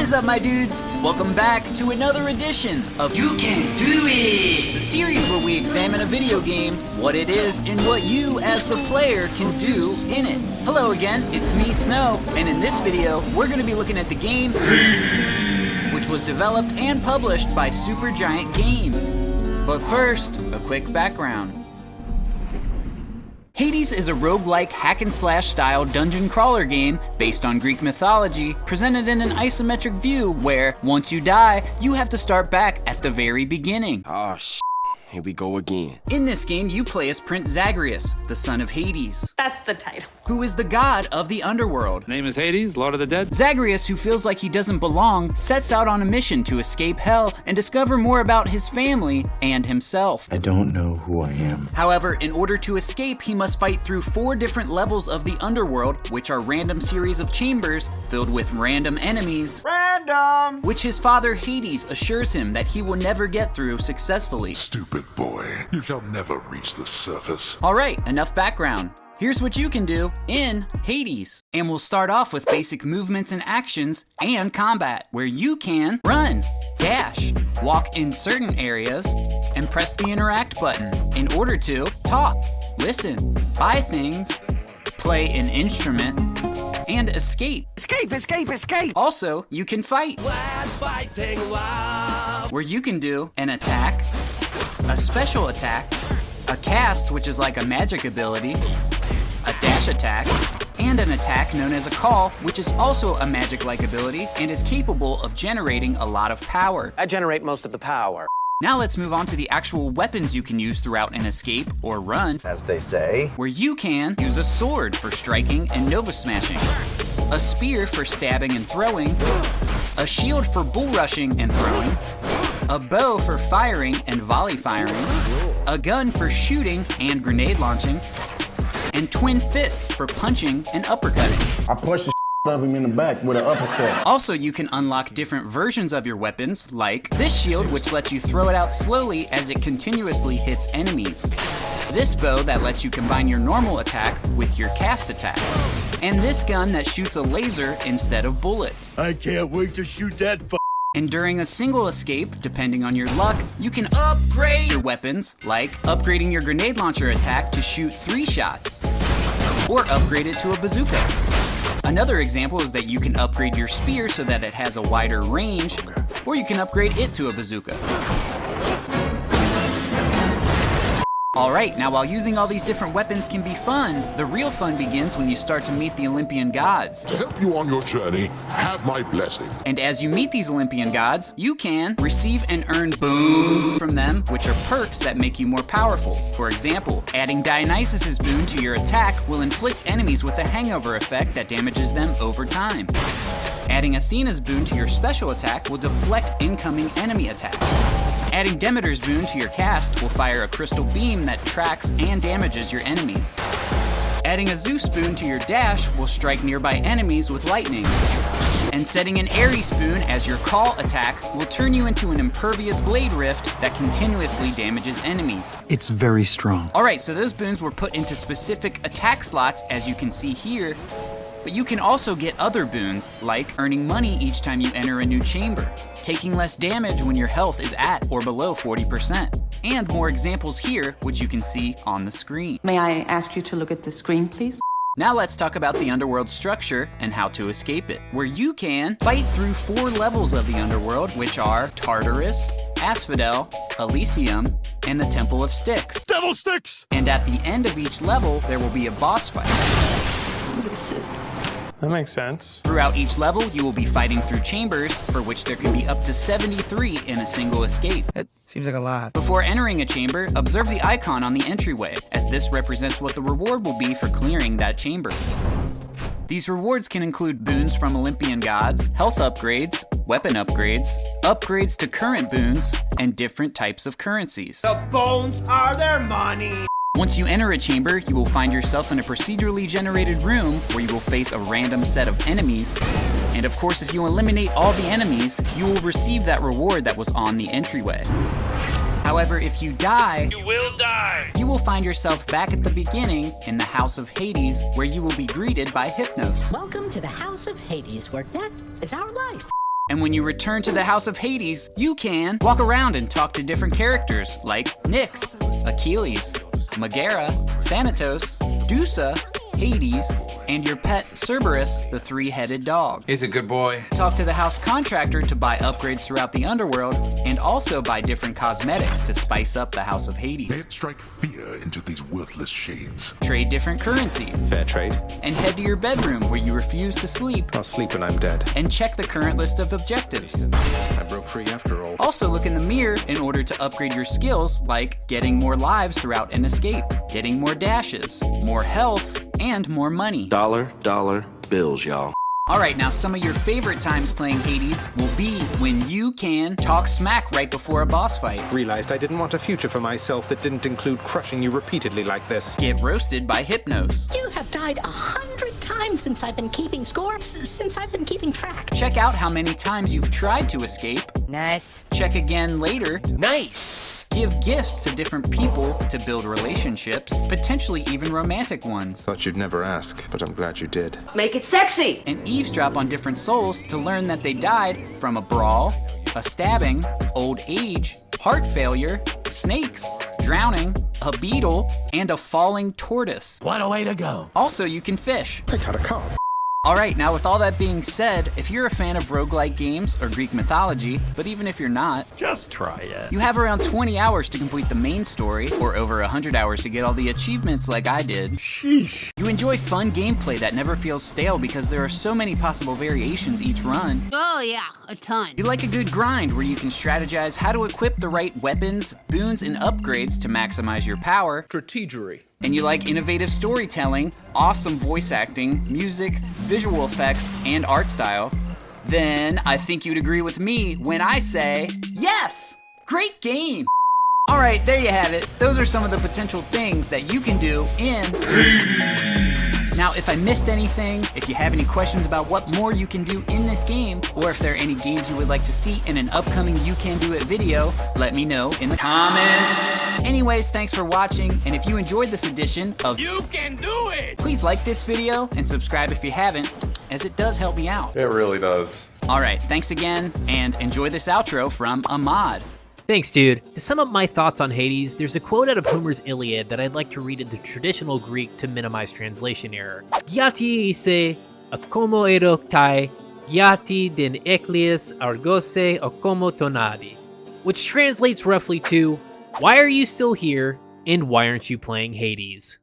is up, my dudes? Welcome back to another edition of You Can Do It! The series where we examine a video game, what it is, and what you as the player can do in it. Hello again, it's me, Snow, and in this video, we're going to be looking at the game which was developed and published by Supergiant Games. But first, a quick background. Hades is a roguelike hack-and-slash style dungeon crawler game based on Greek mythology, presented in an isometric view where, once you die, you have to start back at the very beginning. Oh, shit. Here we go again. In this game, you play as Prince Zagreus, the son of Hades. That's the title. Who is the god of the Underworld. Name is Hades, Lord of the Dead. Zagreus, who feels like he doesn't belong, sets out on a mission to escape hell and discover more about his family and himself. I don't know who I am. However, in order to escape, he must fight through 4 different levels of the Underworld, which are random series of chambers filled with random enemies. Random! Which his father Hades assures him that he will never get through successfully. Stupid boy, you shall never reach the surface. Alright, enough background. Here's what you can do in Hades. And we'll start off with basic movements and actions and combat, where you can run, dash, walk in certain areas, and press the interact button in order to talk, listen, buy things, play an instrument, and escape. Escape, escape, escape! Also, you can fight, where you can do an attack, a special attack, a cast, which is like a magic ability, a dash attack, and an attack known as a call, which is also a magic-like ability and is capable of generating a lot of power. I generate most of the power. Now let's move on to the actual weapons you can use throughout an escape or run, As they say. where you can use a sword for striking and nova smashing, a spear for stabbing and throwing, a shield for bull rushing and throwing, a bow for firing and volley firing, a gun for shooting and grenade launching, and twin fists for punching and uppercutting. I punched the out of him in the back with an uppercut. Also, you can unlock different versions of your weapons, like this shield, which lets you throw it out slowly as it continuously hits enemies, this bow that lets you combine your normal attack with your cast attack, and this gun that shoots a laser instead of bullets. I can't wait to shoot that And during a single escape, depending on your luck, you can upgrade your weapons, like upgrading your grenade launcher attack to shoot 3 shots, or upgrade it to a bazooka. Another example is that you can upgrade your spear so that it has a wider range, or you can upgrade it to a bazooka. Alright, now while using all these different weapons can be fun, the real fun begins when you start to meet the Olympian Gods. To help you on your journey, have my blessing. And as you meet these Olympian Gods, you can receive and earn boons from them, which are perks that make you more powerful. For example, adding Dionysus's boon to your attack will inflict enemies with a hangover effect that damages them over time. Adding Athena's boon to your special attack will deflect incoming enemy attacks. Adding Demeter's boon to your cast will fire a crystal beam that tracks and damages your enemies. Adding a Zeus boon to your dash will strike nearby enemies with lightning. And setting an Ares boon as your call attack will turn you into an impervious blade rift that continuously damages enemies. It's very strong. Alright, so those boons were put into specific attack slots, as you can see here, but you can also get other boons, like earning money each time you enter a new chamber, taking less damage when your health is at or below 40%, and more examples here, which you can see on the screen. May I ask you to look at the screen, please? Now let's talk about the Underworld structure and how to escape it, where you can fight through 4 levels of the Underworld, which are Tartarus, Asphodel, Elysium, and the Temple of Styx. Devil sticks! And at the end of each level, there will be a boss fight. That makes sense. Throughout each level, you will be fighting through chambers, for which there can be up to 73 in a single escape. That seems like a lot. Before entering a chamber, observe the icon on the entryway, as this represents what the reward will be for clearing that chamber. These rewards can include boons from Olympian Gods, health upgrades, weapon upgrades, upgrades to current boons, and different types of currencies. The bones are their money! Once you enter a chamber, you will find yourself in a procedurally generated room where you will face a random set of enemies. And of course, if you eliminate all the enemies, you will receive that reward that was on the entryway. However, if you die, You will die! you will find yourself back at the beginning in the House of Hades, where you will be greeted by Hypnos. Welcome to the House of Hades, where death is our life. And when you return to the House of Hades, you can walk around and talk to different characters like Nyx, Achilles, Megara, Thanatos, Dusa, Hades, and your pet Cerberus, the three-headed dog. He's a good boy. Talk to the house contractor to buy upgrades throughout the Underworld, and also buy different cosmetics to spice up the House of Hades. They'd strike fear into these worthless shades. Trade different currency, Fair trade. and head to your bedroom where you refuse to sleep, I'll sleep when I'm dead. and check the current list of objectives. I broke free after all. Also look in the mirror in order to upgrade your skills, like getting more lives throughout an escape, getting more dashes, more health, and more money. Dollar bills, y'all. Alright, now some of your favorite times playing Hades will be when you can talk smack right before a boss fight, Realized I didn't want a future for myself that didn't include crushing you repeatedly like this. get roasted by Hypnos, You have died 100 times since I've been keeping score, since I've been keeping track. check out how many times you've tried to escape, Nice. check again later, Nice. give gifts to different people to build relationships, potentially even romantic ones, Thought you'd never ask, but I'm glad you did. Make it sexy. and eavesdrop on different souls to learn that they died from a brawl, a stabbing, old age, heart failure, snakes, drowning, a beetle, and a falling tortoise. What a way to go. Also, you can fish. I got a car. Alright, now with all that being said, if you're a fan of roguelike games or Greek mythology, but even if you're not, Just try it. you have around 20 hours to complete the main story, or over 100 hours to get all the achievements like I did. Sheesh. You enjoy fun gameplay that never feels stale because there are so many possible variations each run. Oh yeah, a ton. You like a good grind where you can strategize how to equip the right weapons, boons, and upgrades to maximize your power. Strategery. And you like innovative storytelling, awesome voice acting, music, visual effects, and art style. Then I think you'd agree with me when I say, yes! Great game! Alright, there you have it. Those are some of the potential things that you can do in Now, if I missed anything, if you have any questions about what more you can do in this game, or if there are any games you would like to see in an upcoming You Can Do It video, let me know in the comments. Anyways, thanks for watching, and if you enjoyed this edition of You can do it! please like this video and subscribe if you haven't, as it does help me out. It really does. Alright, thanks again, and enjoy this outro from Ahmad. Thanks, dude. To sum up my thoughts on Hades, there's a quote out of Homer's Iliad that I'd like to read in the traditional Greek to minimize translation error. Giati ise akomo ero kai giati den eklias argose akomo tonadi, which translates roughly to, why are you still here, and why aren't you playing Hades?